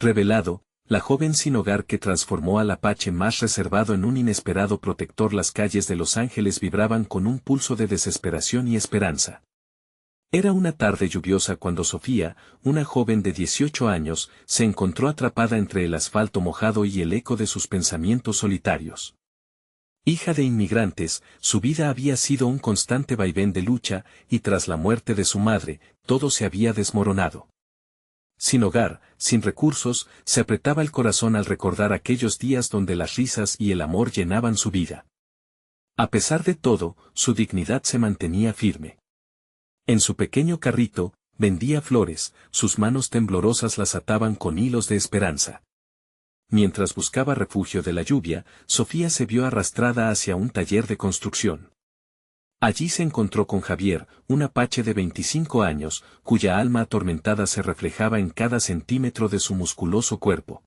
Revelado, la joven sin hogar que transformó al apache más reservado en un inesperado protector. Las calles de Los Ángeles vibraban con un pulso de desesperación y esperanza. Era una tarde lluviosa cuando Sofía, una joven de 18 años, se encontró atrapada entre el asfalto mojado y el eco de sus pensamientos solitarios. Hija de inmigrantes, su vida había sido un constante vaivén de lucha, y tras la muerte de su madre, todo se había desmoronado. Sin hogar, sin recursos, se apretaba el corazón al recordar aquellos días donde las risas y el amor llenaban su vida. A pesar de todo, su dignidad se mantenía firme. En su pequeño carrito, vendía flores, sus manos temblorosas las ataban con hilos de esperanza. Mientras buscaba refugio de la lluvia, Sofía se vio arrastrada hacia un taller de construcción. Allí se encontró con Javier, un apache de 25 años, cuya alma atormentada se reflejaba en cada centímetro de su musculoso cuerpo.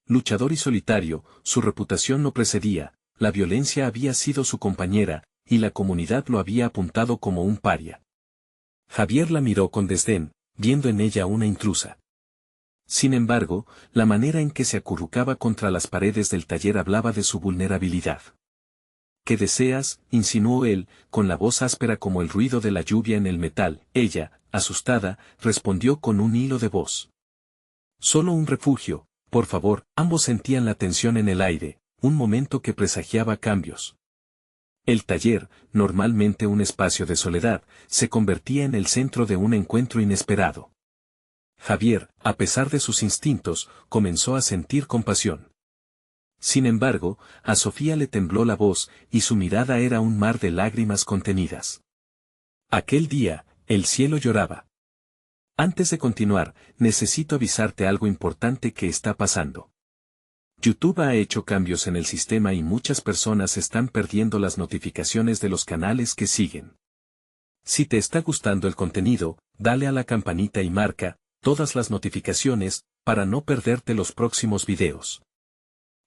Luchador y solitario, su reputación no precedía, la violencia había sido su compañera, y la comunidad lo había apuntado como un paria. Javier la miró con desdén, viendo en ella una intrusa. Sin embargo, la manera en que se acurrucaba contra las paredes del taller hablaba de su vulnerabilidad. ¿Qué deseas?, insinuó él, con la voz áspera como el ruido de la lluvia en el metal. Ella, asustada, respondió con un hilo de voz. Solo un refugio, por favor. Ambos sentían la tensión en el aire, un momento que presagiaba cambios. El taller, normalmente un espacio de soledad, se convertía en el centro de un encuentro inesperado. Javier, a pesar de sus instintos, comenzó a sentir compasión. Sin embargo, a Sofía le tembló la voz, y su mirada era un mar de lágrimas contenidas. Aquel día, el cielo lloraba. Antes de continuar, necesito avisarte algo importante que está pasando. YouTube ha hecho cambios en el sistema y muchas personas están perdiendo las notificaciones de los canales que siguen. Si te está gustando el contenido, dale a la campanita y marca todas las notificaciones, para no perderte los próximos videos.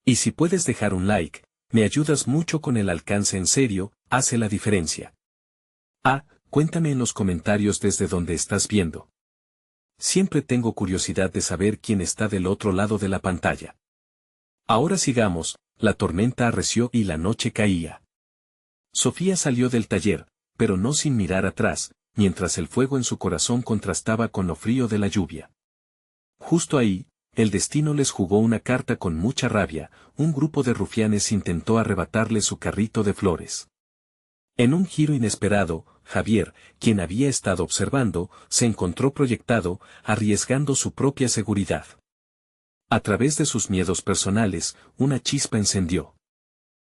Y si puedes dejar un like, me ayudas mucho con el alcance. En serio, hace la diferencia. Cuéntame en los comentarios desde donde estás viendo. Siempre tengo curiosidad de saber quién está del otro lado de la pantalla. Ahora sigamos. La tormenta arreció y la noche caía. Sofía salió del taller, pero no sin mirar atrás, mientras el fuego en su corazón contrastaba con lo frío de la lluvia. Justo ahí, el destino les jugó una carta con mucha rabia. Un grupo de rufianes intentó arrebatarle su carrito de flores. En un giro inesperado, Javier, quien había estado observando, se encontró proyectado, arriesgando su propia seguridad. A través de sus miedos personales, una chispa encendió.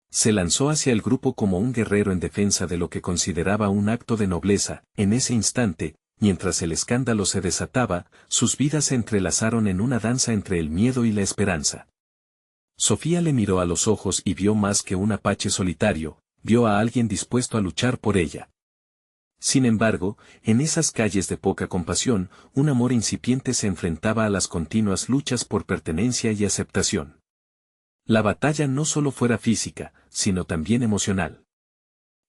Se lanzó hacia el grupo como un guerrero en defensa de lo que consideraba un acto de nobleza. En ese instante, mientras el escándalo se desataba, sus vidas se entrelazaron en una danza entre el miedo y la esperanza. Sofía le miró a los ojos y vio más que un apache solitario, vio a alguien dispuesto a luchar por ella. Sin embargo, en esas calles de poca compasión, un amor incipiente se enfrentaba a las continuas luchas por pertenencia y aceptación. La batalla no solo fuera física, sino también emocional.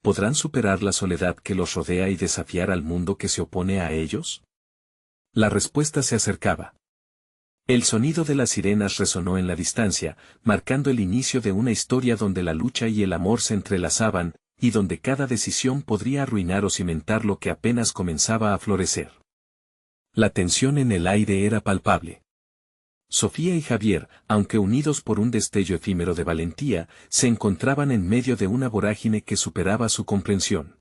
¿Podrán superar la soledad que los rodea y desafiar al mundo que se opone a ellos? La respuesta se acercaba. El sonido de las sirenas resonó en la distancia, marcando el inicio de una historia donde la lucha y el amor se entrelazaban, y donde cada decisión podría arruinar o cimentar lo que apenas comenzaba a florecer. La tensión en el aire era palpable. Sofía y Javier, aunque unidos por un destello efímero de valentía, se encontraban en medio de una vorágine que superaba su comprensión.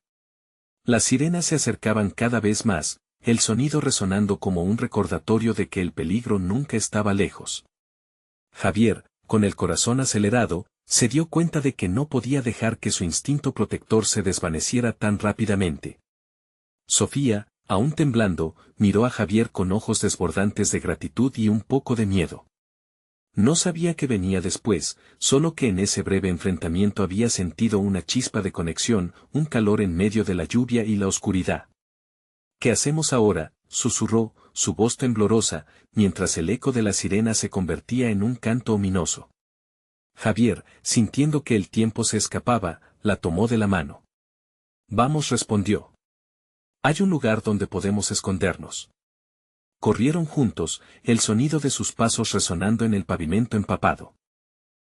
Las sirenas se acercaban cada vez más, el sonido resonando como un recordatorio de que el peligro nunca estaba lejos. Javier, con el corazón acelerado, se dio cuenta de que no podía dejar que su instinto protector se desvaneciera tan rápidamente. Sofía, aún temblando, miró a Javier con ojos desbordantes de gratitud y un poco de miedo. No sabía qué venía después, solo que en ese breve enfrentamiento había sentido una chispa de conexión, un calor en medio de la lluvia y la oscuridad. ¿Qué hacemos ahora?, susurró, su voz temblorosa, mientras el eco de la sirena se convertía en un canto ominoso. Javier, sintiendo que el tiempo se escapaba, la tomó de la mano. Vamos, respondió. Hay un lugar donde podemos escondernos. Corrieron juntos, el sonido de sus pasos resonando en el pavimento empapado.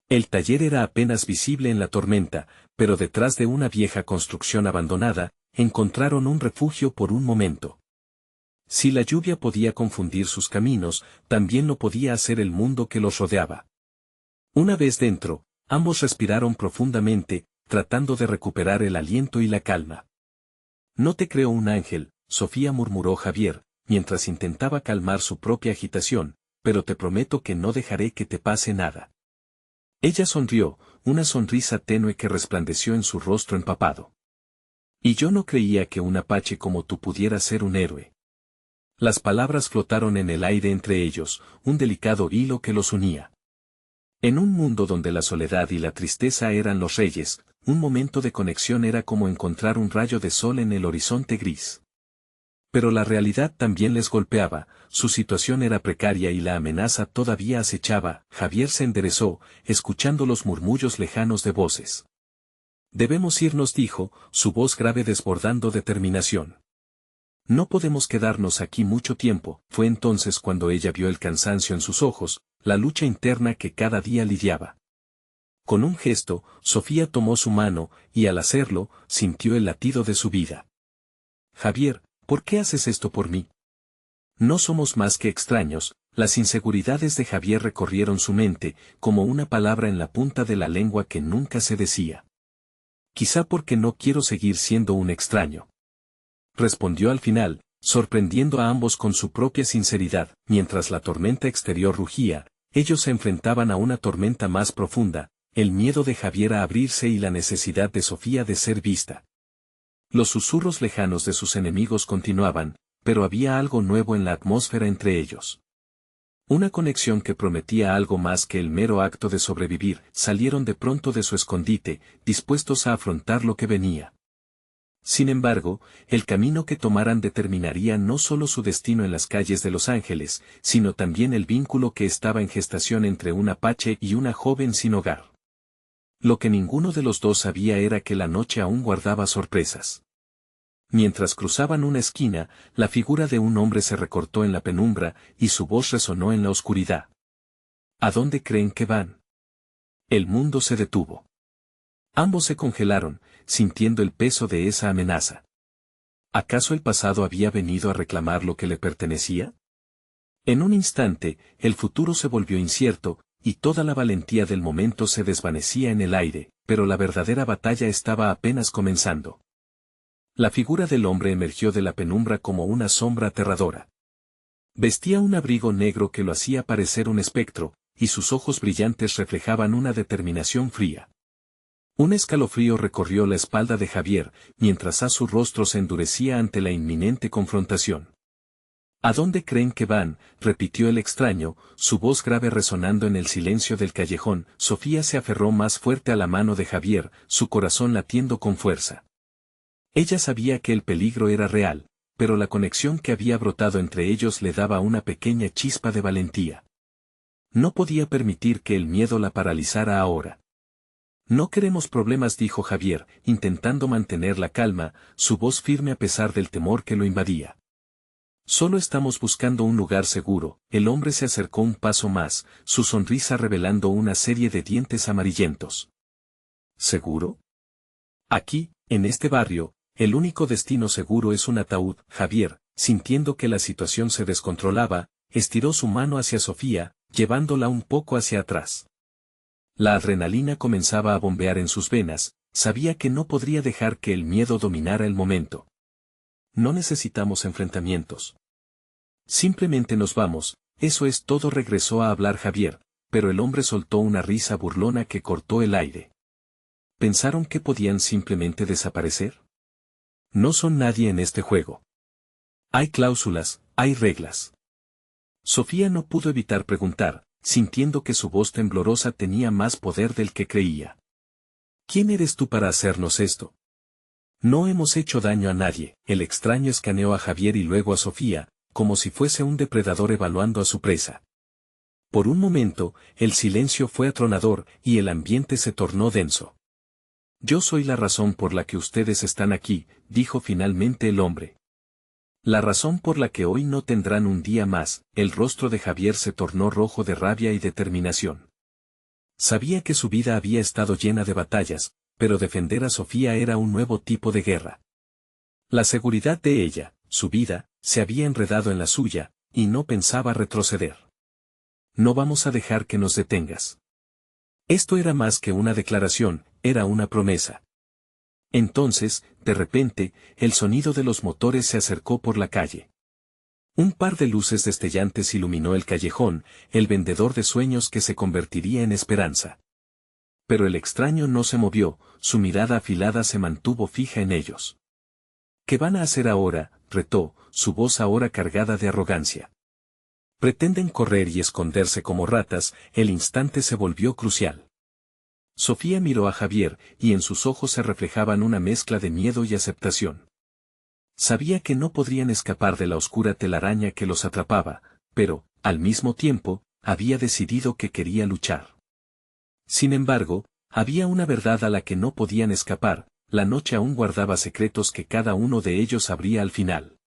El taller era apenas visible en la tormenta, pero detrás de una vieja construcción abandonada, encontraron un refugio por un momento. Si la lluvia podía confundir sus caminos, también lo podía hacer el mundo que los rodeaba. Una vez dentro, ambos respiraron profundamente, tratando de recuperar el aliento y la calma. No te creo un ángel, Sofía, murmuró Javier, mientras intentaba calmar su propia agitación, pero te prometo que no dejaré que te pase nada. Ella sonrió, una sonrisa tenue que resplandeció en su rostro empapado. Y yo no creía que un apache como tú pudiera ser un héroe. Las palabras flotaron en el aire entre ellos, un delicado hilo que los unía. En un mundo donde la soledad y la tristeza eran los reyes, un momento de conexión era como encontrar un rayo de sol en el horizonte gris. Pero la realidad también les golpeaba, su situación era precaria y la amenaza todavía acechaba. Javier se enderezó, escuchando los murmullos lejanos de voces. Debemos irnos, dijo, su voz grave desbordando determinación. No podemos quedarnos aquí mucho tiempo. Fue entonces cuando ella vio el cansancio en sus ojos, la lucha interna que cada día lidiaba. Con un gesto, Sofía tomó su mano, y al hacerlo, sintió el latido de su vida. Javier, ¿por qué haces esto por mí? No somos más que extraños. Las inseguridades de Javier recorrieron su mente, como una palabra en la punta de la lengua que nunca se decía. Quizá porque no quiero seguir siendo un extraño. Respondió al final, sorprendiendo a ambos con su propia sinceridad. Mientras la tormenta exterior rugía, ellos se enfrentaban a una tormenta más profunda, el miedo de Javier a abrirse y la necesidad de Sofía de ser vista. Los susurros lejanos de sus enemigos continuaban, pero había algo nuevo en la atmósfera entre ellos. Una conexión que prometía algo más que el mero acto de sobrevivir. Salieron de pronto de su escondite, dispuestos a afrontar lo que venía. Sin embargo, el camino que tomaran determinaría no solo su destino en las calles de Los Ángeles, sino también el vínculo que estaba en gestación entre un apache y una joven sin hogar. Lo que ninguno de los dos sabía era que la noche aún guardaba sorpresas. Mientras cruzaban una esquina, la figura de un hombre se recortó en la penumbra, y su voz resonó en la oscuridad. ¿A dónde creen que van? El mundo se detuvo. Ambos se congelaron, sintiendo el peso de esa amenaza. ¿Acaso el pasado había venido a reclamar lo que le pertenecía? En un instante, el futuro se volvió incierto, y toda la valentía del momento se desvanecía en el aire, pero la verdadera batalla estaba apenas comenzando. La figura del hombre emergió de la penumbra como una sombra aterradora. Vestía un abrigo negro que lo hacía parecer un espectro, y sus ojos brillantes reflejaban una determinación fría. Un escalofrío recorrió la espalda de Javier, mientras su rostro se endurecía ante la inminente confrontación. ¿A dónde creen que van?, repitió el extraño, su voz grave resonando en el silencio del callejón. Sofía se aferró más fuerte a la mano de Javier, su corazón latiendo con fuerza. Ella sabía que el peligro era real, pero la conexión que había brotado entre ellos le daba una pequeña chispa de valentía. No podía permitir que el miedo la paralizara ahora. No queremos problemas, dijo Javier, intentando mantener la calma, su voz firme a pesar del temor que lo invadía. Solo estamos buscando un lugar seguro. El hombre se acercó un paso más, su sonrisa revelando una serie de dientes amarillentos. ¿Seguro? Aquí, en este barrio, el único destino seguro es un ataúd. Javier, sintiendo que la situación se descontrolaba, estiró su mano hacia Sofía, llevándola un poco hacia atrás. La adrenalina comenzaba a bombear en sus venas, sabía que no podría dejar que el miedo dominara el momento. No necesitamos enfrentamientos. Simplemente nos vamos, eso es todo, regresó a hablar Javier, pero el hombre soltó una risa burlona que cortó el aire. ¿Pensaron que podían simplemente desaparecer? No son nadie en este juego. Hay cláusulas, hay reglas. Sofía no pudo evitar preguntar, sintiendo que su voz temblorosa tenía más poder del que creía. ¿Quién eres tú para hacernos esto? No hemos hecho daño a nadie. El extraño escaneó a Javier y luego a Sofía, como si fuese un depredador evaluando a su presa. Por un momento, el silencio fue atronador, y el ambiente se tornó denso. Yo soy la razón por la que ustedes están aquí, dijo finalmente el hombre. La razón por la que hoy no tendrán un día más, el rostro de Javier se tornó rojo de rabia y determinación. Sabía que su vida había estado llena de batallas, pero defender a Sofía era un nuevo tipo de guerra. La seguridad de ella, su vida, se había enredado en la suya, y no pensaba retroceder. No vamos a dejar que nos detengas. Esto era más que una declaración, era una promesa. Entonces, de repente, el sonido de los motores se acercó por la calle. Un par de luces destellantes iluminó el callejón, el vendedor de sueños que se convertiría en esperanza. Pero el extraño no se movió, su mirada afilada se mantuvo fija en ellos. ¿Qué van a hacer ahora?, retó, su voz ahora cargada de arrogancia. Pretenden correr y esconderse como ratas, el instante se volvió crucial. Sofía miró a Javier, y en sus ojos se reflejaban una mezcla de miedo y aceptación. Sabía que no podrían escapar de la oscura telaraña que los atrapaba, pero, al mismo tiempo, había decidido que quería luchar. Sin embargo, había una verdad a la que no podían escapar, la noche aún guardaba secretos que cada uno de ellos sabría al final.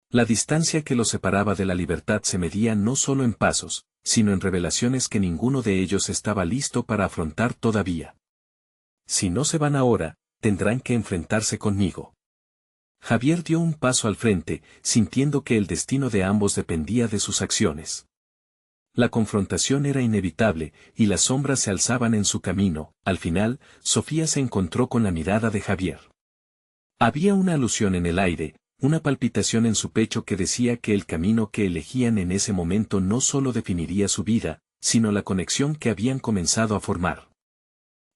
La distancia que los separaba de la libertad se medía no solo en pasos, sino en revelaciones que ninguno de ellos estaba listo para afrontar todavía. Si no se van ahora, tendrán que enfrentarse conmigo. Javier dio un paso al frente, sintiendo que el destino de ambos dependía de sus acciones. La confrontación era inevitable, y las sombras se alzaban en su camino. Al final, Sofía se encontró con la mirada de Javier. Había una alusión en el aire, una palpitación en su pecho que decía que el camino que elegían en ese momento no solo definiría su vida, sino la conexión que habían comenzado a formar.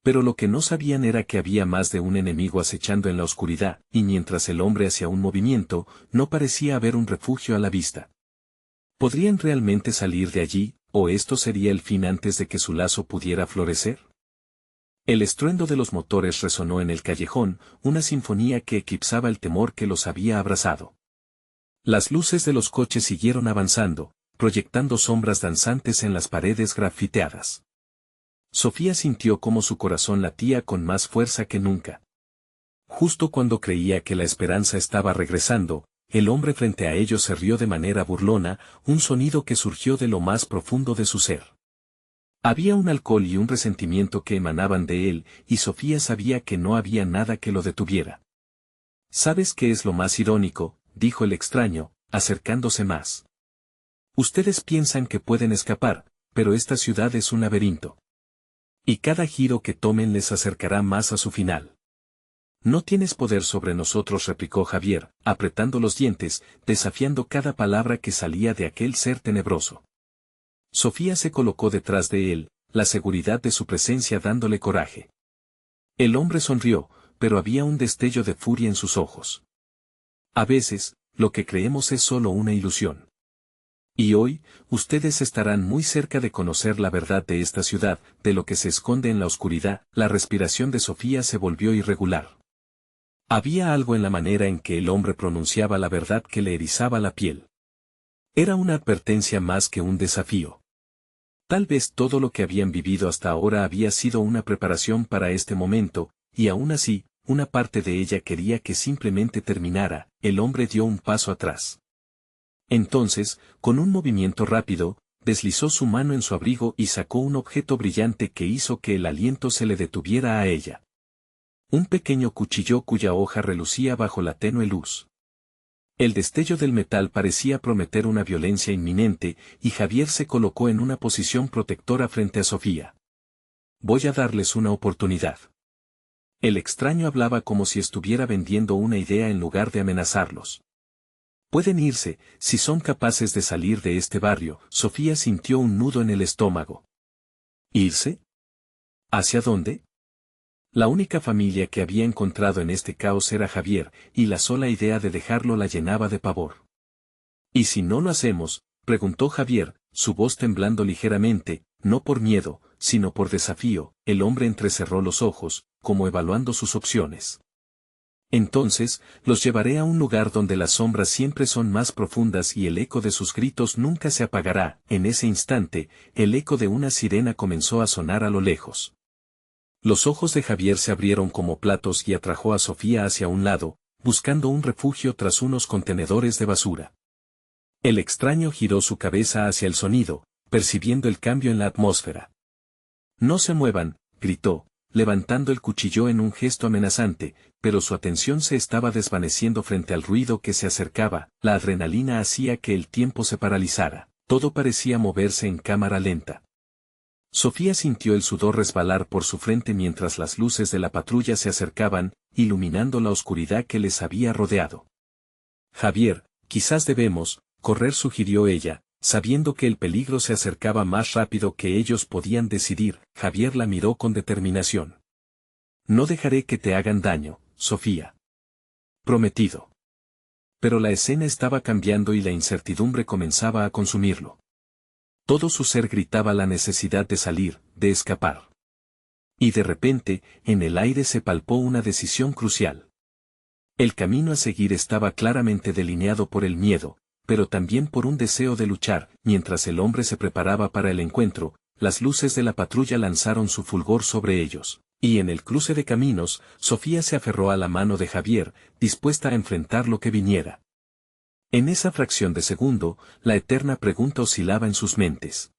Pero lo que no sabían era que había más de un enemigo acechando en la oscuridad, y mientras el hombre hacía un movimiento, no parecía haber un refugio a la vista. ¿Podrían realmente salir de allí, o esto sería el fin antes de que su lazo pudiera florecer? El estruendo de los motores resonó en el callejón, una sinfonía que eclipsaba el temor que los había abrazado. Las luces de los coches siguieron avanzando, proyectando sombras danzantes en las paredes grafiteadas. Sofía sintió cómo su corazón latía con más fuerza que nunca. Justo cuando creía que la esperanza estaba regresando, el hombre frente a ellos se rió de manera burlona, un sonido que surgió de lo más profundo de su ser. Había un alcohol y un resentimiento que emanaban de él, y Sofía sabía que no había nada que lo detuviera. ¿Sabes qué es lo más irónico?, dijo el extraño, acercándose más. Ustedes piensan que pueden escapar, pero esta ciudad es un laberinto. Y cada giro que tomen les acercará más a su final. No tienes poder sobre nosotros, replicó Javier, apretando los dientes, desafiando cada palabra que salía de aquel ser tenebroso. Sofía se colocó detrás de él, la seguridad de su presencia dándole coraje. El hombre sonrió, pero había un destello de furia en sus ojos. A veces, lo que creemos es solo una ilusión. Y hoy, ustedes estarán muy cerca de conocer la verdad de esta ciudad, de lo que se esconde en la oscuridad. La respiración de Sofía se volvió irregular. Había algo en la manera en que el hombre pronunciaba la verdad que le erizaba la piel. Era una advertencia más que un desafío. Tal vez todo lo que habían vivido hasta ahora había sido una preparación para este momento, y aún así, una parte de ella quería que simplemente terminara. El hombre dio un paso atrás. Entonces, con un movimiento rápido, deslizó su mano en su abrigo y sacó un objeto brillante que hizo que el aliento se le detuviera a ella. Un pequeño cuchillo cuya hoja relucía bajo la tenue luz. El destello del metal parecía prometer una violencia inminente, y Javier se colocó en una posición protectora frente a Sofía. Voy a darles una oportunidad. El extraño hablaba como si estuviera vendiendo una idea en lugar de amenazarlos. Pueden irse, si son capaces de salir de este barrio. Sofía sintió un nudo en el estómago. ¿Irse? ¿Hacia dónde? La única familia que había encontrado en este caos era Javier, y la sola idea de dejarlo la llenaba de pavor. ¿Y si no lo hacemos?, preguntó Javier, su voz temblando ligeramente, no por miedo, sino por desafío. El hombre entrecerró los ojos, como evaluando sus opciones. Entonces, los llevaré a un lugar donde las sombras siempre son más profundas y el eco de sus gritos nunca se apagará. En ese instante, el eco de una sirena comenzó a sonar a lo lejos. Los ojos de Javier se abrieron como platos y atrajo a Sofía hacia un lado, buscando un refugio tras unos contenedores de basura. El extraño giró su cabeza hacia el sonido, percibiendo el cambio en la atmósfera. «No se muevan», gritó, levantando el cuchillo en un gesto amenazante, pero su atención se estaba desvaneciendo frente al ruido que se acercaba. La adrenalina hacía que el tiempo se paralizara, todo parecía moverse en cámara lenta. Sofía sintió el sudor resbalar por su frente mientras las luces de la patrulla se acercaban, iluminando la oscuridad que les había rodeado. «Javier, quizás debemos correr», sugirió ella, sabiendo que el peligro se acercaba más rápido que ellos podían decidir. Javier la miró con determinación. «No dejaré que te hagan daño, Sofía. Prometido». Pero la escena estaba cambiando y la incertidumbre comenzaba a consumirlo. Todo su ser gritaba la necesidad de salir, de escapar. Y de repente, en el aire se palpó una decisión crucial. El camino a seguir estaba claramente delineado por el miedo, pero también por un deseo de luchar. Mientras el hombre se preparaba para el encuentro, las luces de la patrulla lanzaron su fulgor sobre ellos, y en el cruce de caminos, Sofía se aferró a la mano de Javier, dispuesta a enfrentar lo que viniera. En esa fracción de segundo, la eterna pregunta oscilaba en sus mentes.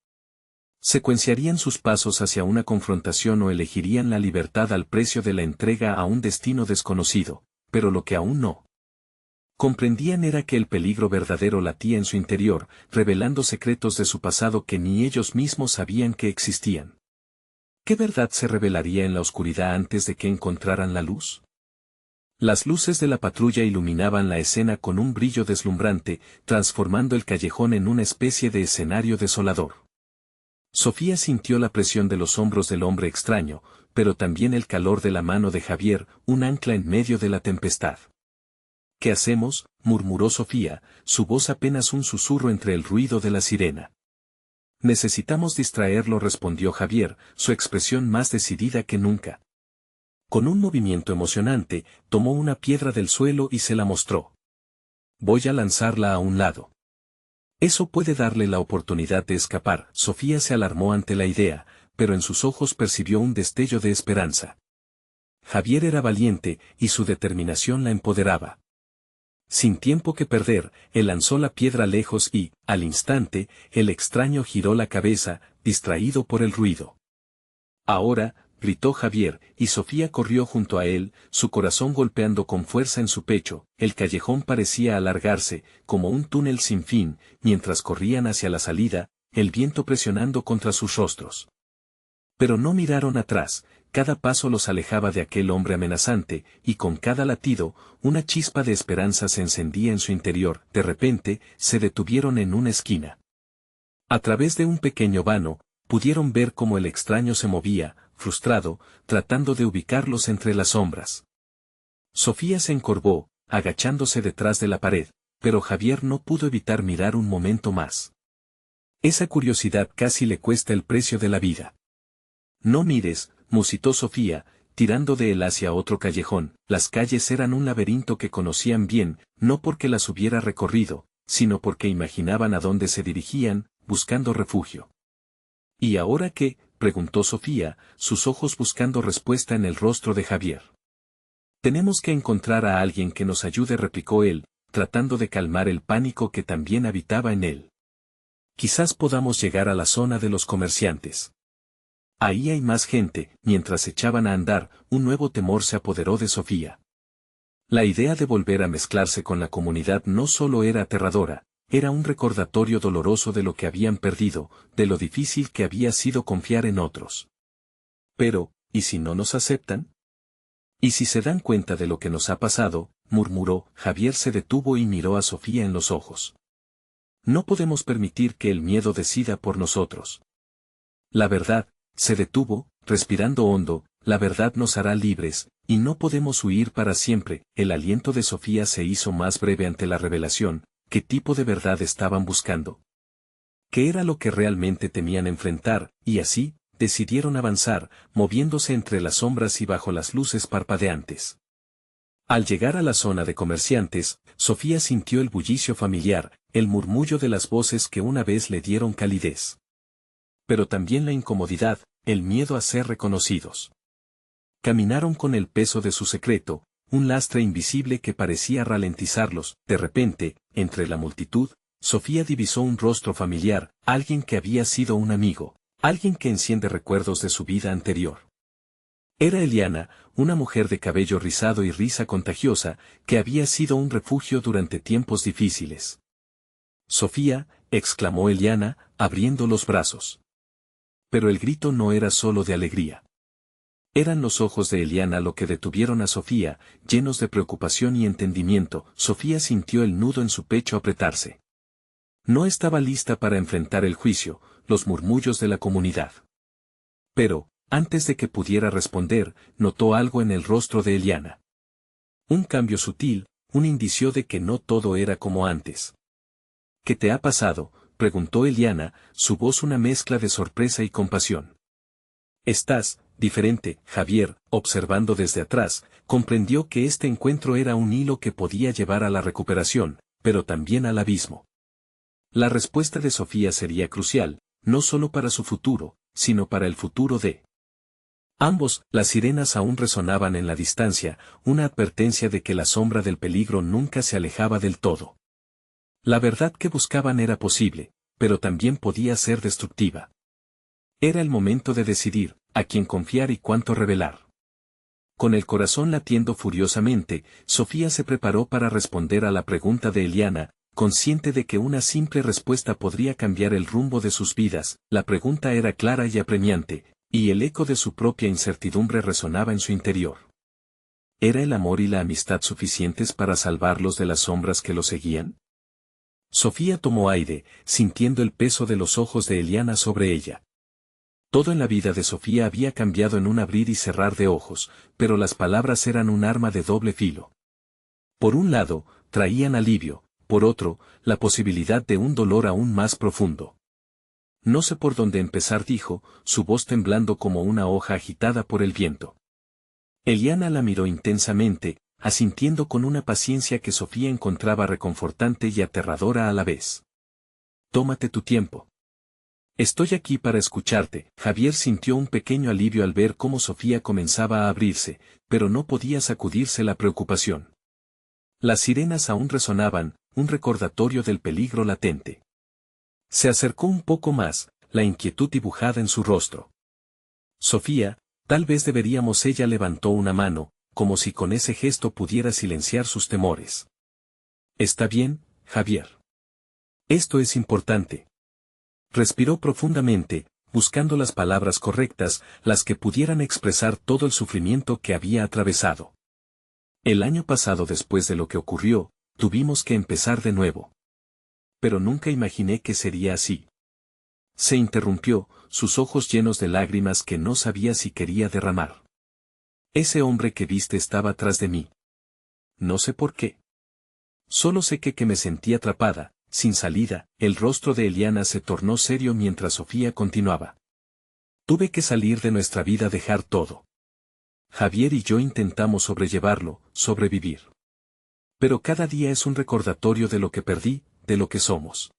¿Secuenciarían sus pasos hacia una confrontación o elegirían la libertad al precio de la entrega a un destino desconocido? Pero lo que aún no comprendían era que el peligro verdadero latía en su interior, revelando secretos de su pasado que ni ellos mismos sabían que existían. ¿Qué verdad se revelaría en la oscuridad antes de que encontraran la luz? Las luces de la patrulla iluminaban la escena con un brillo deslumbrante, transformando el callejón en una especie de escenario desolador. Sofía sintió la presión de los hombros del hombre extraño, pero también el calor de la mano de Javier, un ancla en medio de la tempestad. «¿Qué hacemos?», murmuró Sofía, su voz apenas un susurro entre el ruido de la sirena. «Necesitamos distraerlo», respondió Javier, su expresión más decidida que nunca. Con un movimiento emocionante, tomó una piedra del suelo y se la mostró. «Voy a lanzarla a un lado. Eso puede darle la oportunidad de escapar». Sofía se alarmó ante la idea, pero en sus ojos percibió un destello de esperanza. Javier era valiente, y su determinación la empoderaba. Sin tiempo que perder, él lanzó la piedra lejos y, al instante, el extraño giró la cabeza, distraído por el ruido. «Ahora», gritó Javier, y Sofía corrió junto a él, su corazón golpeando con fuerza en su pecho. El callejón parecía alargarse, como un túnel sin fin, mientras corrían hacia la salida, el viento presionando contra sus rostros. Pero no miraron atrás, cada paso los alejaba de aquel hombre amenazante, y con cada latido, una chispa de esperanza se encendía en su interior. De repente, se detuvieron en una esquina. A través de un pequeño vano, pudieron ver cómo el extraño se movía, frustrado, tratando de ubicarlos entre las sombras. Sofía se encorvó, agachándose detrás de la pared, pero Javier no pudo evitar mirar un momento más. Esa curiosidad casi le cuesta el precio de la vida. «No mires», musitó Sofía, tirando de él hacia otro callejón. Las calles eran un laberinto que conocían bien, no porque las hubiera recorrido, sino porque imaginaban a dónde se dirigían, buscando refugio. «¿Y ahora qué?», preguntó Sofía, sus ojos buscando respuesta en el rostro de Javier. «Tenemos que encontrar a alguien que nos ayude», replicó él, tratando de calmar el pánico que también habitaba en él. «Quizás podamos llegar a la zona de los comerciantes. Ahí hay más gente». Mientras echaban a andar, un nuevo temor se apoderó de Sofía. La idea de volver a mezclarse con la comunidad no solo era aterradora, era un recordatorio doloroso de lo que habían perdido, de lo difícil que había sido confiar en otros. «Pero, ¿y si no nos aceptan? ¿Y si se dan cuenta de lo que nos ha pasado?», murmuró. Javier se detuvo y miró a Sofía en los ojos. «No podemos permitir que el miedo decida por nosotros. La verdad», se detuvo, respirando hondo, «la verdad nos hará libres, y no podemos huir para siempre». El aliento de Sofía se hizo más breve ante la revelación. ¿Qué tipo de verdad estaban buscando? ¿Qué era lo que realmente temían enfrentar? Y así, decidieron avanzar, moviéndose entre las sombras y bajo las luces parpadeantes. Al llegar a la zona de comerciantes, Sofía sintió el bullicio familiar, el murmullo de las voces que una vez le dieron calidez. Pero también la incomodidad, el miedo a ser reconocidos. Caminaron con el peso de su secreto, un lastre invisible que parecía ralentizarlos. De repente, entre la multitud, Sofía divisó un rostro familiar, alguien que había sido un amigo, alguien que enciende recuerdos de su vida anterior. Era Eliana, una mujer de cabello rizado y risa contagiosa, que había sido un refugio durante tiempos difíciles. «Sofía», exclamó Eliana, abriendo los brazos. Pero el grito no era solo de alegría. Eran los ojos de Eliana lo que detuvieron a Sofía, llenos de preocupación y entendimiento. Sofía sintió el nudo en su pecho apretarse. No estaba lista para enfrentar el juicio, los murmullos de la comunidad. Pero, antes de que pudiera responder, notó algo en el rostro de Eliana. Un cambio sutil, un indicio de que no todo era como antes. «¿Qué te ha pasado?», preguntó Eliana, su voz una mezcla de sorpresa y compasión. «Estás diferente». Javier, observando desde atrás, comprendió que este encuentro era un hilo que podía llevar a la recuperación, pero también al abismo. La respuesta de Sofía sería crucial, no solo para su futuro, sino para el futuro de ambos. Las sirenas aún resonaban en la distancia, una advertencia de que la sombra del peligro nunca se alejaba del todo. La verdad que buscaban era posible, pero también podía ser destructiva. Era el momento de decidir a quién confiar y cuánto revelar. Con el corazón latiendo furiosamente, Sofía se preparó para responder a la pregunta de Eliana, consciente de que una simple respuesta podría cambiar el rumbo de sus vidas. La pregunta era clara y apremiante, y el eco de su propia incertidumbre resonaba en su interior. ¿Era el amor y la amistad suficientes para salvarlos de las sombras que los seguían? Sofía tomó aire, sintiendo el peso de los ojos de Eliana sobre ella. Todo en la vida de Sofía había cambiado en un abrir y cerrar de ojos, pero las palabras eran un arma de doble filo. Por un lado, traían alivio, por otro, la posibilidad de un dolor aún más profundo. «No sé por dónde empezar», dijo, su voz temblando como una hoja agitada por el viento. Eliana la miró intensamente, asintiendo con una paciencia que Sofía encontraba reconfortante y aterradora a la vez. «Tómate tu tiempo. Estoy aquí para escucharte». Javier sintió un pequeño alivio al ver cómo Sofía comenzaba a abrirse, pero no podía sacudirse la preocupación. Las sirenas aún resonaban, un recordatorio del peligro latente. Se acercó un poco más, la inquietud dibujada en su rostro. «Sofía, tal vez deberíamos». Ella levantó una mano, como si con ese gesto pudiera silenciar sus temores. «Está bien, Javier. Esto es importante». Respiró profundamente, buscando las palabras correctas, las que pudieran expresar todo el sufrimiento que había atravesado. «El año pasado, después de lo que ocurrió, tuvimos que empezar de nuevo. Pero nunca imaginé que sería así». Se interrumpió, sus ojos llenos de lágrimas que no sabía si quería derramar. «Ese hombre que viste estaba tras de mí. No sé por qué. Solo sé que me sentí atrapada, sin salida». El rostro de Eliana se tornó serio mientras Sofía continuaba. «Tuve que salir de nuestra vida, dejar todo. Javier y yo intentamos sobrellevarlo, sobrevivir. Pero cada día es un recordatorio de lo que perdí, de lo que somos».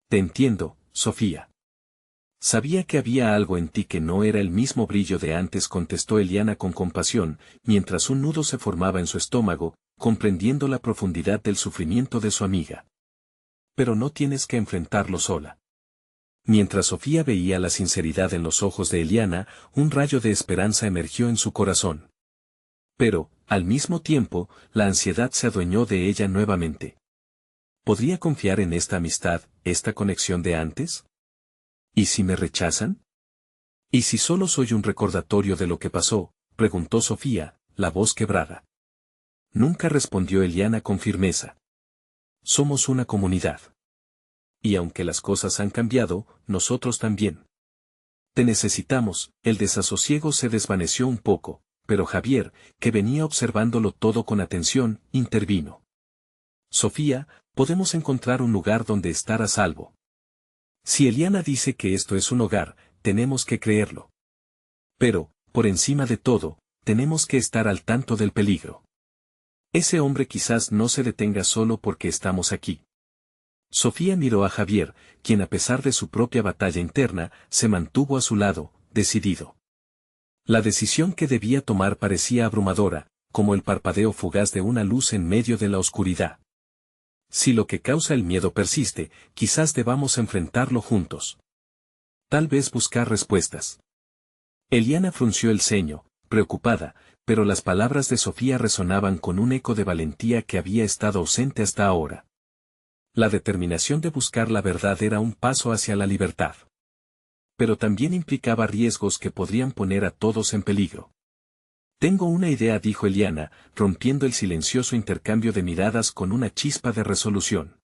«Te entiendo, Sofía. Sabía que había algo en ti que no era el mismo brillo de antes», contestó Eliana con compasión, mientras un nudo se formaba en su estómago, comprendiendo la profundidad del sufrimiento de su amiga. «Pero no tienes que enfrentarlo sola». Mientras Sofía veía la sinceridad en los ojos de Eliana, un rayo de esperanza emergió en su corazón. Pero, al mismo tiempo, la ansiedad se adueñó de ella nuevamente. ¿Podría confiar en esta amistad, esta conexión de antes? ¿Y si me rechazan? ¿Y si solo soy un recordatorio de lo que pasó?, preguntó Sofía, la voz quebrada. Nunca respondió Eliana con firmeza. «Somos una comunidad. Y aunque las cosas han cambiado, nosotros también. Te necesitamos». El desasosiego se desvaneció un poco, pero Javier, que venía observándolo todo con atención, intervino. «Sofía, podemos encontrar un lugar donde estar a salvo. Si Eliana dice que esto es un hogar, tenemos que creerlo. Pero, por encima de todo, tenemos que estar al tanto del peligro. Ese hombre quizás no se detenga solo porque estamos aquí». Sofía miró a Javier, quien a pesar de su propia batalla interna, se mantuvo a su lado, decidido. La decisión que debía tomar parecía abrumadora, como el parpadeo fugaz de una luz en medio de la oscuridad. Si lo que causa el miedo persiste, quizás debamos enfrentarlo juntos. Tal vez buscar respuestas. Eliana frunció el ceño, preocupada, pero las palabras de Sofía resonaban con un eco de valentía que había estado ausente hasta ahora. La determinación de buscar la verdad era un paso hacia la libertad. Pero también implicaba riesgos que podrían poner a todos en peligro. Tengo una idea, dijo Eliana, rompiendo el silencioso intercambio de miradas con una chispa de resolución.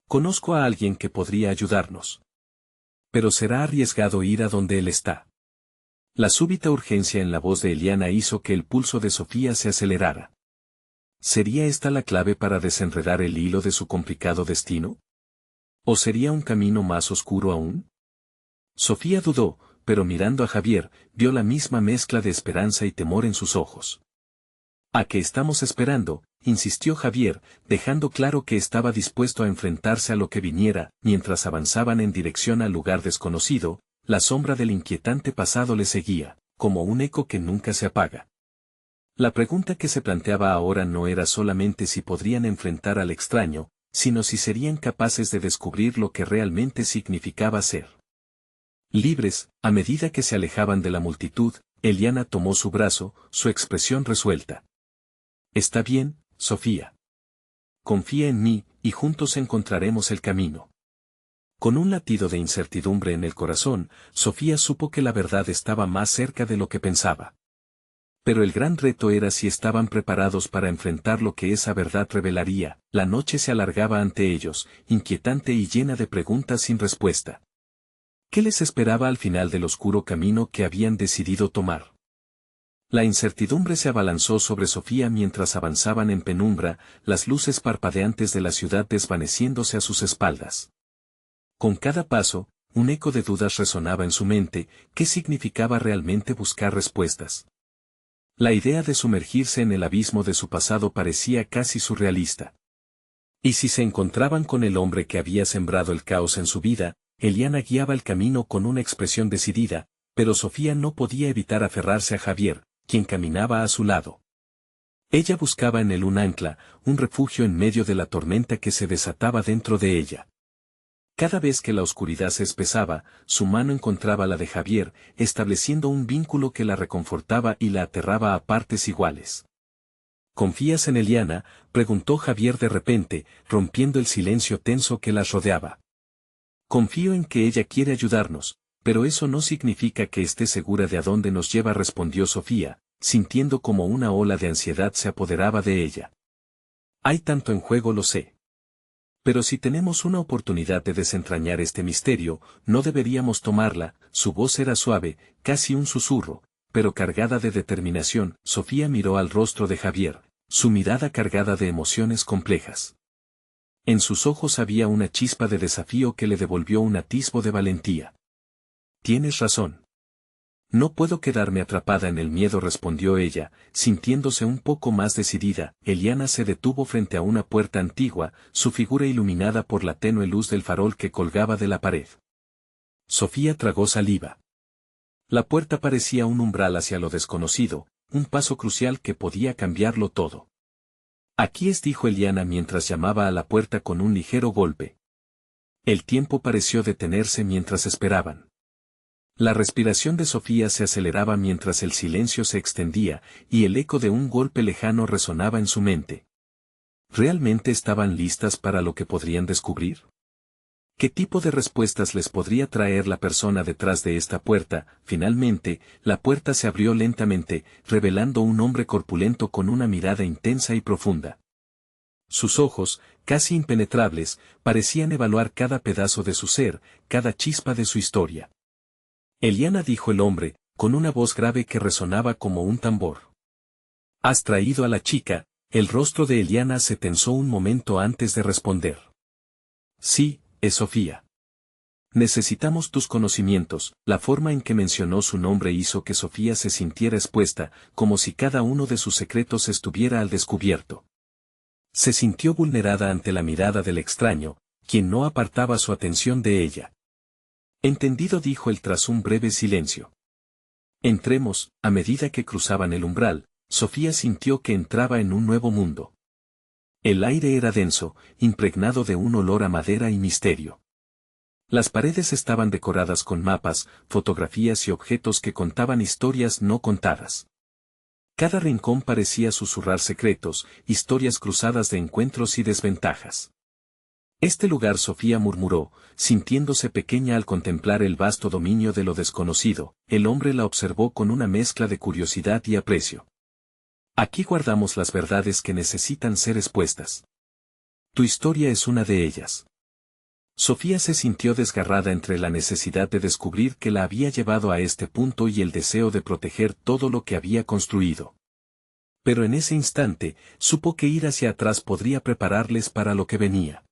Conozco a alguien que podría ayudarnos. Pero será arriesgado ir a donde él está. La súbita urgencia en la voz de Eliana hizo que el pulso de Sofía se acelerara. ¿Sería esta la clave para desenredar el hilo de su complicado destino? ¿O sería un camino más oscuro aún? Sofía dudó, pero mirando a Javier, vio la misma mezcla de esperanza y temor en sus ojos. ¿A qué estamos esperando?, insistió Javier, dejando claro que estaba dispuesto a enfrentarse a lo que viniera. Mientras avanzaban en dirección al lugar desconocido, la sombra del inquietante pasado le seguía, como un eco que nunca se apaga. La pregunta que se planteaba ahora no era solamente si podrían enfrentar al extraño, sino si serían capaces de descubrir lo que realmente significaba ser libres. A medida que se alejaban de la multitud, Eliana tomó su brazo, su expresión resuelta. Está bien, Sofía. Confía en mí, y juntos encontraremos el camino. Con un latido de incertidumbre en el corazón, Sofía supo que la verdad estaba más cerca de lo que pensaba. Pero el gran reto era si estaban preparados para enfrentar lo que esa verdad revelaría. La noche se alargaba ante ellos, inquietante y llena de preguntas sin respuesta. ¿Qué les esperaba al final del oscuro camino que habían decidido tomar? La incertidumbre se abalanzó sobre Sofía mientras avanzaban en penumbra, las luces parpadeantes de la ciudad desvaneciéndose a sus espaldas. Con cada paso, un eco de dudas resonaba en su mente. ¿Qué significaba realmente buscar respuestas? La idea de sumergirse en el abismo de su pasado parecía casi surrealista. ¿Y si se encontraban con el hombre que había sembrado el caos en su vida? Eliana guiaba el camino con una expresión decidida, pero Sofía no podía evitar aferrarse a Javier, quien caminaba a su lado. Ella buscaba en él un ancla, un refugio en medio de la tormenta que se desataba dentro de ella. Cada vez que la oscuridad se espesaba, su mano encontraba la de Javier, estableciendo un vínculo que la reconfortaba y la aterraba a partes iguales. ¿Confías en Eliana?, preguntó Javier de repente, rompiendo el silencio tenso que las rodeaba. Confío en que ella quiere ayudarnos, pero eso no significa que esté segura de a dónde nos lleva, respondió Sofía, sintiendo como una ola de ansiedad se apoderaba de ella. Hay tanto en juego, lo sé. Pero si tenemos una oportunidad de desentrañar este misterio, no deberíamos tomarla. Su voz era suave, casi un susurro, pero cargada de determinación. Sofía miró al rostro de Javier, su mirada cargada de emociones complejas. En sus ojos había una chispa de desafío que le devolvió un atisbo de valentía. Tienes razón. No puedo quedarme atrapada en el miedo, respondió ella, sintiéndose un poco más decidida. Eliana se detuvo frente a una puerta antigua, su figura iluminada por la tenue luz del farol que colgaba de la pared. Sofía tragó saliva. La puerta parecía un umbral hacia lo desconocido, un paso crucial que podía cambiarlo todo. Aquí es, dijo Eliana mientras llamaba a la puerta con un ligero golpe. El tiempo pareció detenerse mientras esperaban. La respiración de Sofía se aceleraba mientras el silencio se extendía, y el eco de un golpe lejano resonaba en su mente. ¿Realmente estaban listas para lo que podrían descubrir? ¿Qué tipo de respuestas les podría traer la persona detrás de esta puerta? Finalmente, la puerta se abrió lentamente, revelando un hombre corpulento con una mirada intensa y profunda. Sus ojos, casi impenetrables, parecían evaluar cada pedazo de su ser, cada chispa de su historia. Eliana, dijo el hombre, con una voz grave que resonaba como un tambor. ¿Has traído a la chica? El rostro de Eliana se tensó un momento antes de responder. Sí, es Sofía. Necesitamos tus conocimientos. La forma en que mencionó su nombre hizo que Sofía se sintiera expuesta, como si cada uno de sus secretos estuviera al descubierto. Se sintió vulnerada ante la mirada del extraño, quien no apartaba su atención de ella. Entendido, dijo él tras un breve silencio. Entremos. A medida que cruzaban el umbral, Sofía sintió que entraba en un nuevo mundo. El aire era denso, impregnado de un olor a madera y misterio. Las paredes estaban decoradas con mapas, fotografías y objetos que contaban historias no contadas. Cada rincón parecía susurrar secretos, historias cruzadas de encuentros y desventajas. Este lugar, Sofía murmuró, sintiéndose pequeña al contemplar el vasto dominio de lo desconocido. El hombre la observó con una mezcla de curiosidad y aprecio. Aquí guardamos las verdades que necesitan ser expuestas. Tu historia es una de ellas. Sofía se sintió desgarrada entre la necesidad de descubrir que la había llevado a este punto y el deseo de proteger todo lo que había construido. Pero en ese instante, supo que ir hacia atrás podría prepararles para lo que venía.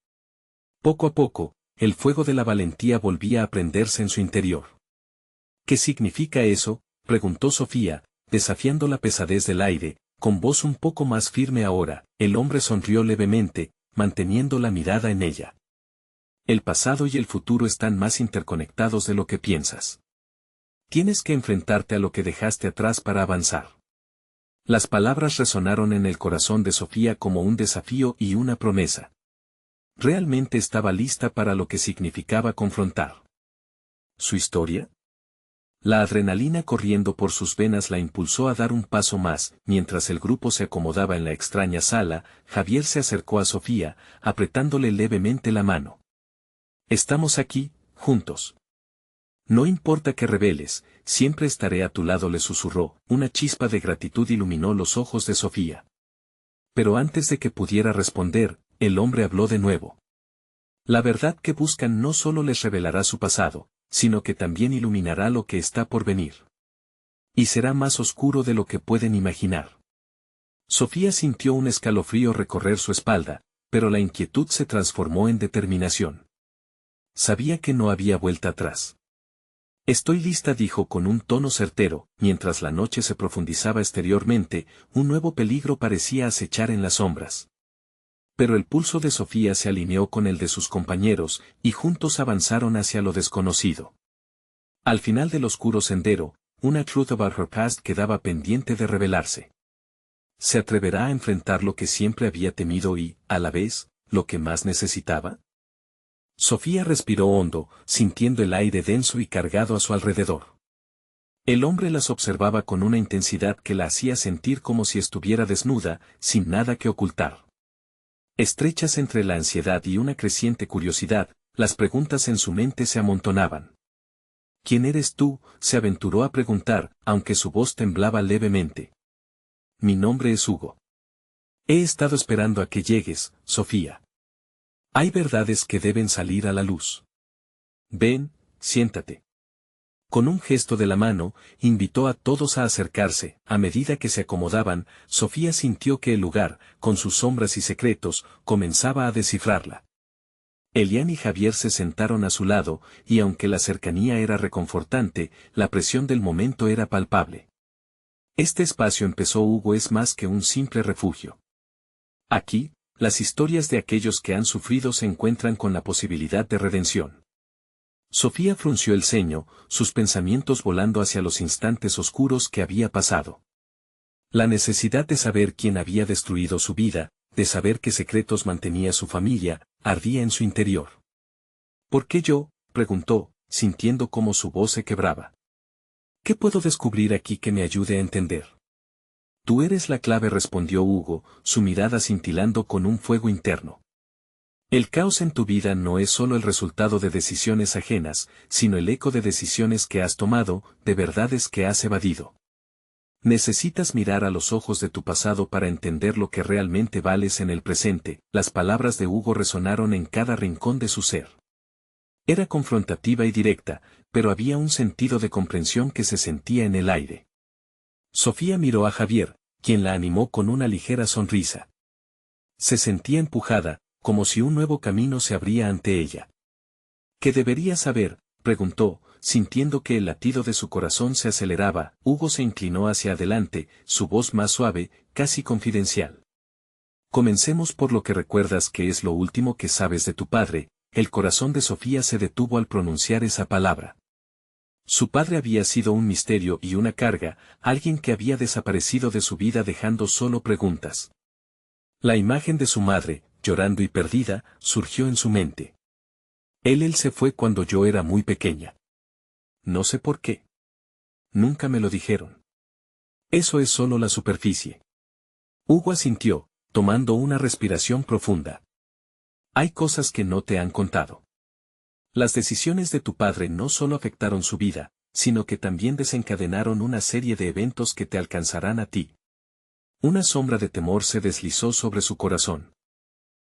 Poco a poco, el fuego de la valentía volvía a prenderse en su interior. ¿Qué significa eso?, preguntó Sofía, desafiando la pesadez del aire, con voz un poco más firme ahora. El hombre sonrió levemente, manteniendo la mirada en ella. El pasado y el futuro están más interconectados de lo que piensas. Tienes que enfrentarte a lo que dejaste atrás para avanzar. Las palabras resonaron en el corazón de Sofía como un desafío y una promesa. Realmente estaba lista para lo que significaba confrontar. ¿Su historia? La adrenalina corriendo por sus venas la impulsó a dar un paso más. Mientras el grupo se acomodaba en la extraña sala, Javier se acercó a Sofía, apretándole levemente la mano. Estamos aquí, juntos. No importa que reveles, siempre estaré a tu lado, le susurró. Una chispa de gratitud iluminó los ojos de Sofía. Pero antes de que pudiera responder, el hombre habló de nuevo. La verdad que buscan no solo les revelará su pasado, sino que también iluminará lo que está por venir. Y será más oscuro de lo que pueden imaginar. Sofía sintió un escalofrío recorrer su espalda, pero la inquietud se transformó en determinación. Sabía que no había vuelta atrás. Estoy lista, dijo con un tono certero. Mientras la noche se profundizaba exteriormente, un nuevo peligro parecía acechar en las sombras. Pero el pulso de Sofía se alineó con el de sus compañeros, y juntos avanzaron hacia lo desconocido. Al final del oscuro sendero, una truth about her past quedaba pendiente de revelarse. ¿Se atreverá a enfrentar lo que siempre había temido y, a la vez, lo que más necesitaba? Sofía respiró hondo, sintiendo el aire denso y cargado a su alrededor. El hombre las observaba con una intensidad que la hacía sentir como si estuviera desnuda, sin nada que ocultar. Estrechas entre la ansiedad y una creciente curiosidad, las preguntas en su mente se amontonaban. ¿Quién eres tú?, se aventuró a preguntar, aunque su voz temblaba levemente. Mi nombre es Hugo. He estado esperando a que llegues, Sofía. Hay verdades que deben salir a la luz. Ven, siéntate. Con un gesto de la mano, invitó a todos a acercarse. A medida que se acomodaban, Sofía sintió que el lugar, con sus sombras y secretos, comenzaba a descifrarla. Elian y Javier se sentaron a su lado, y aunque la cercanía era reconfortante, la presión del momento era palpable. Este espacio, empezó Hugo, es más que un simple refugio. Aquí, las historias de aquellos que han sufrido se encuentran con la posibilidad de redención. Sofía frunció el ceño, sus pensamientos volando hacia los instantes oscuros que había pasado. La necesidad de saber quién había destruido su vida, de saber qué secretos mantenía su familia, ardía en su interior. ¿Por qué yo?, preguntó, sintiendo cómo su voz se quebraba. ¿Qué puedo descubrir aquí que me ayude a entender? Tú eres la clave, respondió Hugo, su mirada cintilando con un fuego interno. El caos en tu vida no es solo el resultado de decisiones ajenas, sino el eco de decisiones que has tomado, de verdades que has evadido. Necesitas mirar a los ojos de tu pasado para entender lo que realmente vales en el presente. Las palabras de Hugo resonaron en cada rincón de su ser. Era confrontativa y directa, pero había un sentido de comprensión que se sentía en el aire. Sofía miró a Javier, quien la animó con una ligera sonrisa. Se sentía empujada, como si un nuevo camino se abría ante ella. ¿Qué debería saber?, preguntó, sintiendo que el latido de su corazón se aceleraba. Hugo se inclinó hacia adelante, su voz más suave, casi confidencial. Comencemos por lo que recuerdas que es lo último que sabes de tu padre. El corazón de Sofía se detuvo al pronunciar esa palabra. Su padre había sido un misterio y una carga, alguien que había desaparecido de su vida dejando solo preguntas. La imagen de su madre, llorando y perdida, surgió en su mente. Él se fue cuando yo era muy pequeña. No sé por qué. Nunca me lo dijeron. Eso es solo la superficie. Hugo asintió, tomando una respiración profunda. Hay cosas que no te han contado. Las decisiones de tu padre no solo afectaron su vida, sino que también desencadenaron una serie de eventos que te alcanzarán a ti. Una sombra de temor se deslizó sobre su corazón.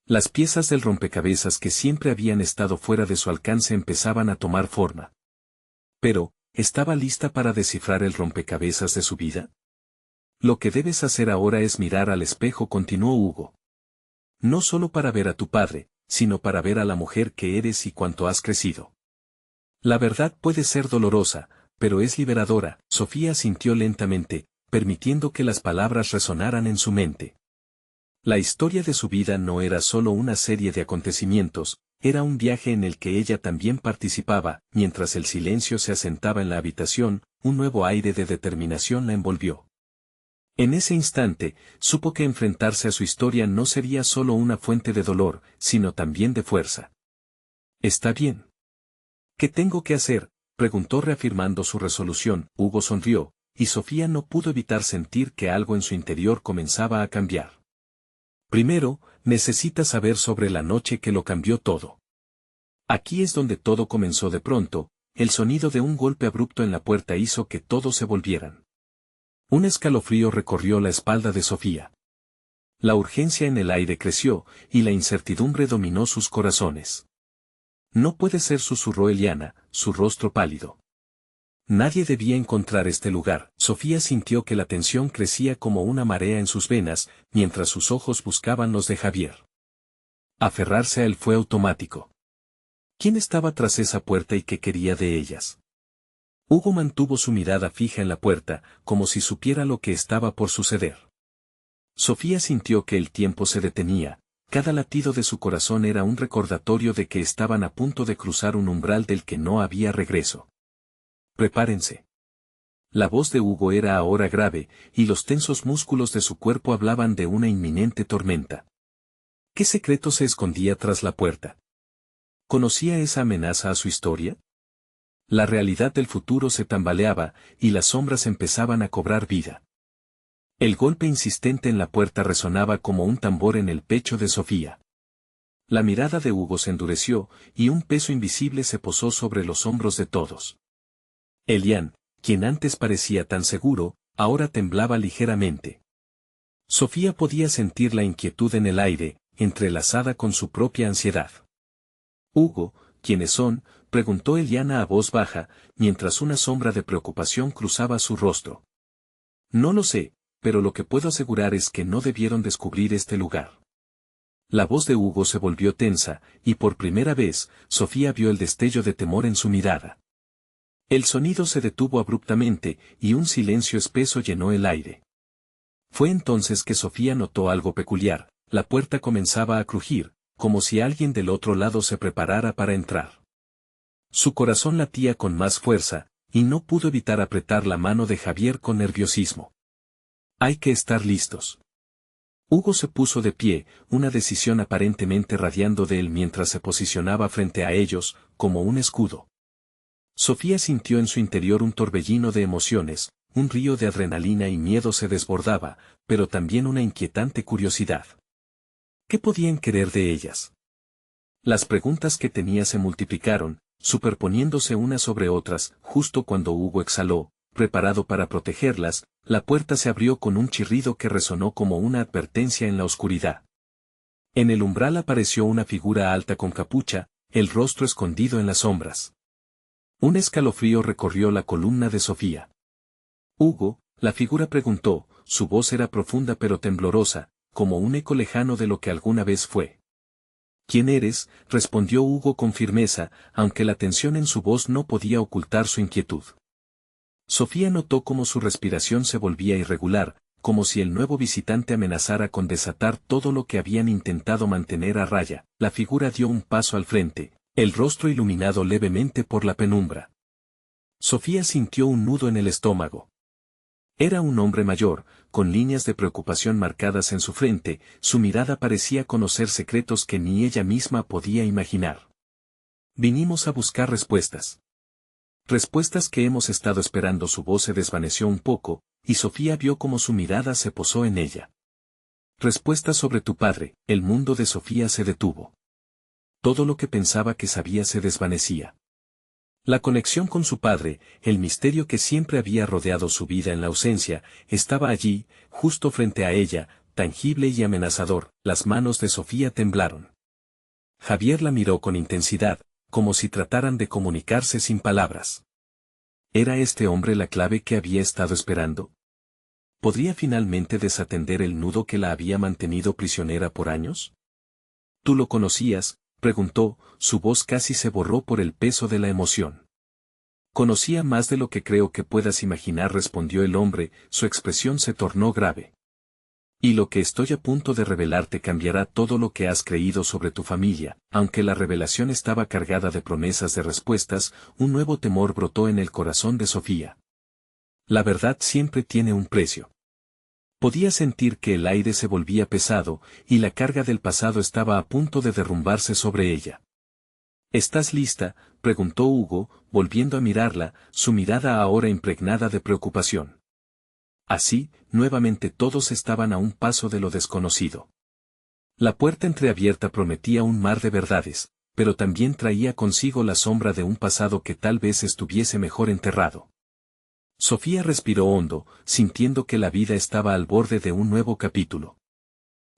Las piezas del rompecabezas que siempre habían estado fuera de su alcance empezaban a tomar forma. Pero, ¿estaba lista para descifrar el rompecabezas de su vida? Lo que debes hacer ahora es mirar al espejo, continuó Hugo. No solo para ver a tu padre, sino para ver a la mujer que eres y cuánto has crecido. La verdad puede ser dolorosa, pero es liberadora. Sofía asintió lentamente, permitiendo que las palabras resonaran en su mente. La historia de su vida no era solo una serie de acontecimientos, era un viaje en el que ella también participaba. Mientras el silencio se asentaba en la habitación, un nuevo aire de determinación la envolvió. En ese instante, supo que enfrentarse a su historia no sería solo una fuente de dolor, sino también de fuerza. «Está bien. ¿Qué tengo que hacer?», preguntó reafirmando su resolución. Hugo sonrió, y Sofía no pudo evitar sentir que algo en su interior comenzaba a cambiar. «Primero, necesitas saber sobre la noche que lo cambió todo». Aquí es donde todo comenzó de pronto, el sonido de un golpe abrupto en la puerta hizo que todos se volvieran. Un escalofrío recorrió la espalda de Sofía. La urgencia en el aire creció, y la incertidumbre dominó sus corazones. «No puede ser», susurró Eliana, su rostro pálido. Nadie debía encontrar este lugar. Sofía sintió que la tensión crecía como una marea en sus venas, mientras sus ojos buscaban los de Javier. Aferrarse a él fue automático. ¿Quién estaba tras esa puerta y qué quería de ellas? Hugo mantuvo su mirada fija en la puerta, como si supiera lo que estaba por suceder. Sofía sintió que el tiempo se detenía, cada latido de su corazón era un recordatorio de que estaban a punto de cruzar un umbral del que no había regreso. «Prepárense». La voz de Hugo era ahora grave, y los tensos músculos de su cuerpo hablaban de una inminente tormenta. ¿Qué secreto se escondía tras la puerta? ¿Conocía esa amenaza a su historia? La realidad del futuro se tambaleaba, y las sombras empezaban a cobrar vida. El golpe insistente en la puerta resonaba como un tambor en el pecho de Sofía. La mirada de Hugo se endureció, y un peso invisible se posó sobre los hombros de todos. Elian, quien antes parecía tan seguro, ahora temblaba ligeramente. Sofía podía sentir la inquietud en el aire, entrelazada con su propia ansiedad. «Hugo, ¿quiénes son?», preguntó Eliana a voz baja, mientras una sombra de preocupación cruzaba su rostro. «No lo sé, pero lo que puedo asegurar es que no debieron descubrir este lugar». La voz de Hugo se volvió tensa, y por primera vez, Sofía vio el destello de temor en su mirada. El sonido se detuvo abruptamente, y un silencio espeso llenó el aire. Fue entonces que Sofía notó algo peculiar, la puerta comenzaba a crujir, como si alguien del otro lado se preparara para entrar. Su corazón latía con más fuerza, y no pudo evitar apretar la mano de Javier con nerviosismo. «Hay que estar listos». Hugo se puso de pie, una decisión aparentemente radiando de él mientras se posicionaba frente a ellos, como un escudo. Sofía sintió en su interior un torbellino de emociones, un río de adrenalina y miedo se desbordaba, pero también una inquietante curiosidad. ¿Qué podían querer de ellas? Las preguntas que tenía se multiplicaron, superponiéndose unas sobre otras. Justo cuando Hugo exhaló, preparado para protegerlas, la puerta se abrió con un chirrido que resonó como una advertencia en la oscuridad. En el umbral apareció una figura alta con capucha, el rostro escondido en las sombras. Un escalofrío recorrió la columna de Sofía. «Hugo», la figura preguntó, su voz era profunda pero temblorosa, como un eco lejano de lo que alguna vez fue. «¿Quién eres?», respondió Hugo con firmeza, aunque la tensión en su voz no podía ocultar su inquietud. Sofía notó cómo su respiración se volvía irregular, como si el nuevo visitante amenazara con desatar todo lo que habían intentado mantener a raya. La figura dio un paso al frente, el rostro iluminado levemente por la penumbra. Sofía sintió un nudo en el estómago. Era un hombre mayor, con líneas de preocupación marcadas en su frente, su mirada parecía conocer secretos que ni ella misma podía imaginar. Vinimos a buscar respuestas. Respuestas que hemos estado esperando. Su voz se desvaneció un poco, y Sofía vio cómo su mirada se posó en ella. Respuestas sobre tu padre. El mundo de Sofía se detuvo. Todo lo que pensaba que sabía se desvanecía. La conexión con su padre, el misterio que siempre había rodeado su vida en la ausencia, estaba allí, justo frente a ella, tangible y amenazador. Las manos de Sofía temblaron. Javier la miró con intensidad, como si trataran de comunicarse sin palabras. ¿Era este hombre la clave que había estado esperando? ¿Podría finalmente desatender el nudo que la había mantenido prisionera por años? ¿Tú lo conocías?, preguntó, su voz casi se borró por el peso de la emoción. Conocía más de lo que creo que puedas imaginar, respondió el hombre, su expresión se tornó grave. Y lo que estoy a punto de revelarte cambiará todo lo que has creído sobre tu familia. Aunque la revelación estaba cargada de promesas de respuestas, un nuevo temor brotó en el corazón de Sofía. La verdad siempre tiene un precio. Podía sentir que el aire se volvía pesado, y la carga del pasado estaba a punto de derrumbarse sobre ella. ¿Estás lista?, preguntó Hugo, volviendo a mirarla, su mirada ahora impregnada de preocupación. Así, nuevamente todos estaban a un paso de lo desconocido. La puerta entreabierta prometía un mar de verdades, pero también traía consigo la sombra de un pasado que tal vez estuviese mejor enterrado. Sofía respiró hondo, sintiendo que la vida estaba al borde de un nuevo capítulo.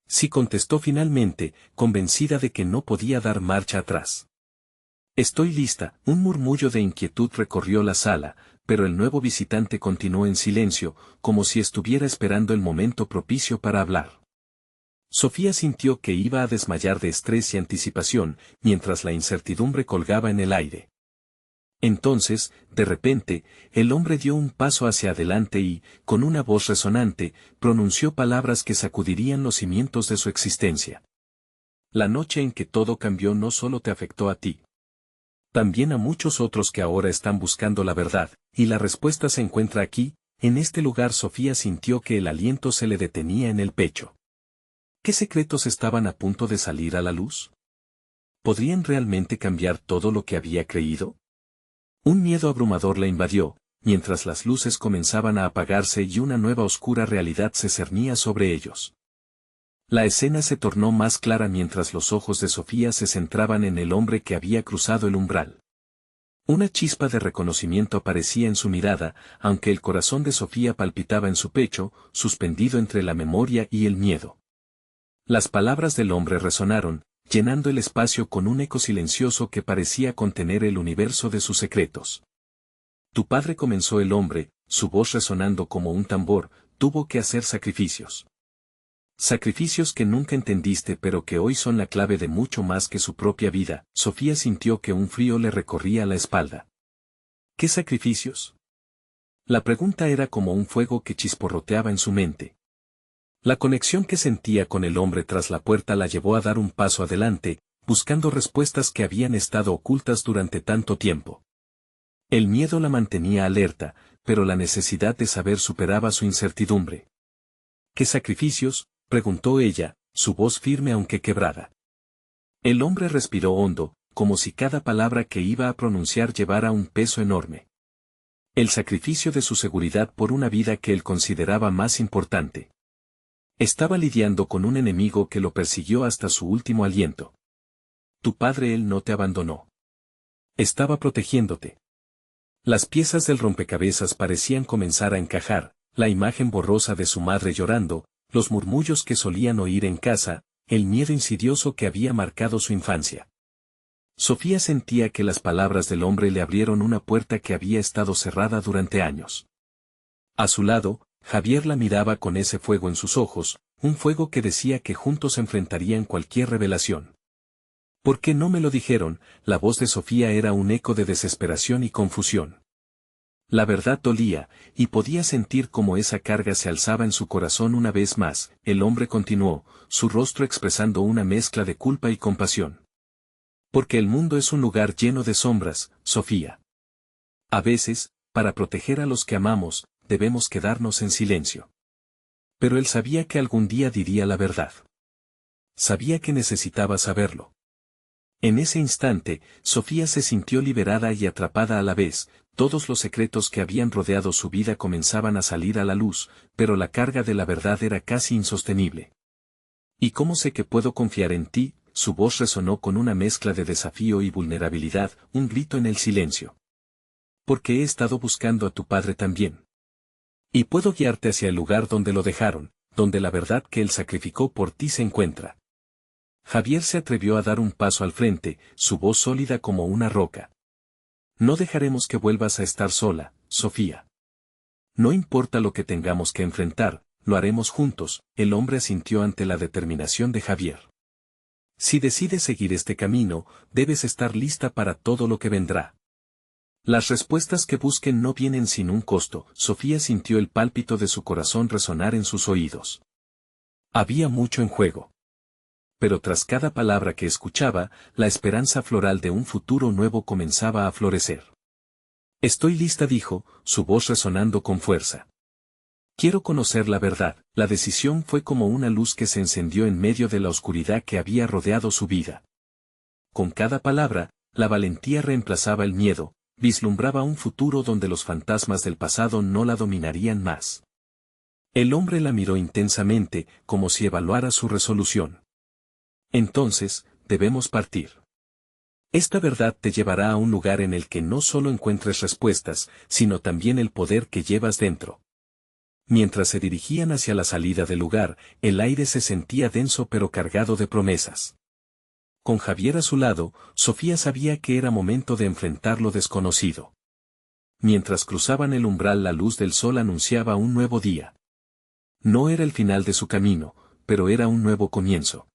Sí, contestó finalmente, convencida de que no podía dar marcha atrás. Estoy lista. Un murmullo de inquietud recorrió la sala, pero el nuevo visitante continuó en silencio, como si estuviera esperando el momento propicio para hablar. Sofía sintió que iba a desmayar de estrés y anticipación, mientras la incertidumbre colgaba en el aire. Entonces, de repente, el hombre dio un paso hacia adelante y, con una voz resonante, pronunció palabras que sacudirían los cimientos de su existencia. La noche en que todo cambió no solo te afectó a ti. También a muchos otros que ahora están buscando la verdad, y la respuesta se encuentra aquí, en este lugar. Sofía sintió que el aliento se le detenía en el pecho. ¿Qué secretos estaban a punto de salir a la luz? ¿Podrían realmente cambiar todo lo que había creído? Un miedo abrumador la invadió, mientras las luces comenzaban a apagarse y una nueva oscura realidad se cernía sobre ellos. La escena se tornó más clara mientras los ojos de Sofía se centraban en el hombre que había cruzado el umbral. Una chispa de reconocimiento aparecía en su mirada, aunque el corazón de Sofía palpitaba en su pecho, suspendido entre la memoria y el miedo. Las palabras del hombre resonaron, llenando el espacio con un eco silencioso que parecía contener el universo de sus secretos. Tu padre, comenzó el hombre, su voz resonando como un tambor, tuvo que hacer sacrificios. Sacrificios que nunca entendiste, pero que hoy son la clave de mucho más que su propia vida. Sofía sintió que un frío le recorría la espalda. ¿Qué sacrificios? La pregunta era como un fuego que chisporroteaba en su mente. La conexión que sentía con el hombre tras la puerta la llevó a dar un paso adelante, buscando respuestas que habían estado ocultas durante tanto tiempo. El miedo la mantenía alerta, pero la necesidad de saber superaba su incertidumbre. ¿Qué sacrificios?, preguntó ella, su voz firme aunque quebrada. El hombre respiró hondo, como si cada palabra que iba a pronunciar llevara un peso enorme. El sacrificio de su seguridad por una vida que él consideraba más importante. Estaba lidiando con un enemigo que lo persiguió hasta su último aliento. Tu padre, él no te abandonó. Estaba protegiéndote. Las piezas del rompecabezas parecían comenzar a encajar, la imagen borrosa de su madre llorando, los murmullos que solían oír en casa, el miedo insidioso que había marcado su infancia. Sofía sentía que las palabras del hombre le abrieron una puerta que había estado cerrada durante años. A su lado, Javier la miraba con ese fuego en sus ojos, un fuego que decía que juntos enfrentarían cualquier revelación. ¿Por qué no me lo dijeron? La voz de Sofía era un eco de desesperación y confusión. La verdad dolía, y podía sentir cómo esa carga se alzaba en su corazón una vez más. El hombre continuó, su rostro expresando una mezcla de culpa y compasión. Porque el mundo es un lugar lleno de sombras, Sofía. A veces, para proteger a los que amamos, debemos quedarnos en silencio. Pero él sabía que algún día diría la verdad. Sabía que necesitaba saberlo. En ese instante, Sofía se sintió liberada y atrapada a la vez, todos los secretos que habían rodeado su vida comenzaban a salir a la luz, pero la carga de la verdad era casi insostenible. ¿Y cómo sé que puedo confiar en ti? Su voz resonó con una mezcla de desafío y vulnerabilidad, un grito en el silencio. Porque he estado buscando a tu padre también. Y puedo guiarte hacia el lugar donde lo dejaron, donde la verdad que él sacrificó por ti se encuentra. Javier se atrevió a dar un paso al frente, su voz sólida como una roca. No dejaremos que vuelvas a estar sola, Sofía. No importa lo que tengamos que enfrentar, lo haremos juntos, el hombre asintió ante la determinación de Javier. Si decides seguir este camino, debes estar lista para todo lo que vendrá. Las respuestas que busquen no vienen sin un costo, Sofía sintió el pálpito de su corazón resonar en sus oídos. Había mucho en juego. Pero tras cada palabra que escuchaba, la esperanza floral de un futuro nuevo comenzaba a florecer. Estoy lista, dijo, su voz resonando con fuerza. Quiero conocer la verdad. La decisión fue como una luz que se encendió en medio de la oscuridad que había rodeado su vida. Con cada palabra, la valentía reemplazaba el miedo, vislumbraba un futuro donde los fantasmas del pasado no la dominarían más. El hombre la miró intensamente, como si evaluara su resolución. Entonces, debemos partir. Esta verdad te llevará a un lugar en el que no solo encuentres respuestas, sino también el poder que llevas dentro. Mientras se dirigían hacia la salida del lugar, el aire se sentía denso pero cargado de promesas. Con Javier a su lado, Sofía sabía que era momento de enfrentar lo desconocido. Mientras cruzaban el umbral, la luz del sol anunciaba un nuevo día. No era el final de su camino, pero era un nuevo comienzo.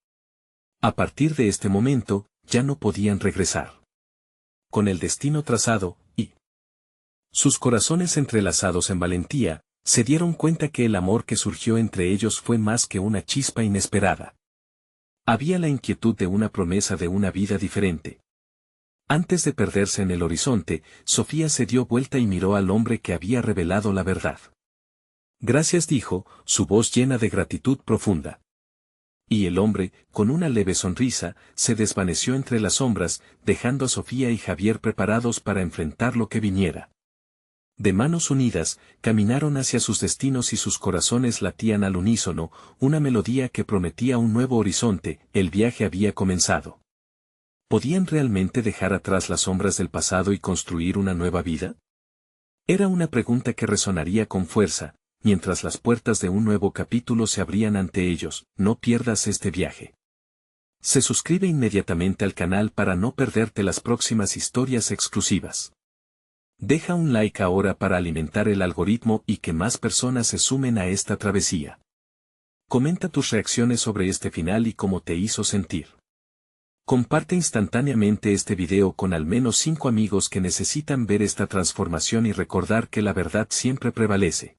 A partir de este momento, ya no podían regresar. Con el destino trazado, y sus corazones entrelazados en valentía, se dieron cuenta que el amor que surgió entre ellos fue más que una chispa inesperada. Había la inquietud de una promesa de una vida diferente. Antes de perderse en el horizonte, Sofía se dio vuelta y miró al hombre que había revelado la verdad. Gracias, dijo, su voz llena de gratitud profunda. Y el hombre, con una leve sonrisa, se desvaneció entre las sombras, dejando a Sofía y Javier preparados para enfrentar lo que viniera. De manos unidas, caminaron hacia sus destinos y sus corazones latían al unísono, una melodía que prometía un nuevo horizonte. El viaje había comenzado. ¿Podían realmente dejar atrás las sombras del pasado y construir una nueva vida? Era una pregunta que resonaría con fuerza, mientras las puertas de un nuevo capítulo se abrían ante ellos. No pierdas este viaje. Se suscribe inmediatamente al canal para no perderte las próximas historias exclusivas. Deja un like ahora para alimentar el algoritmo y que más personas se sumen a esta travesía. Comenta tus reacciones sobre este final y cómo te hizo sentir. Comparte instantáneamente este video con al menos 5 amigos que necesitan ver esta transformación y recordar que la verdad siempre prevalece.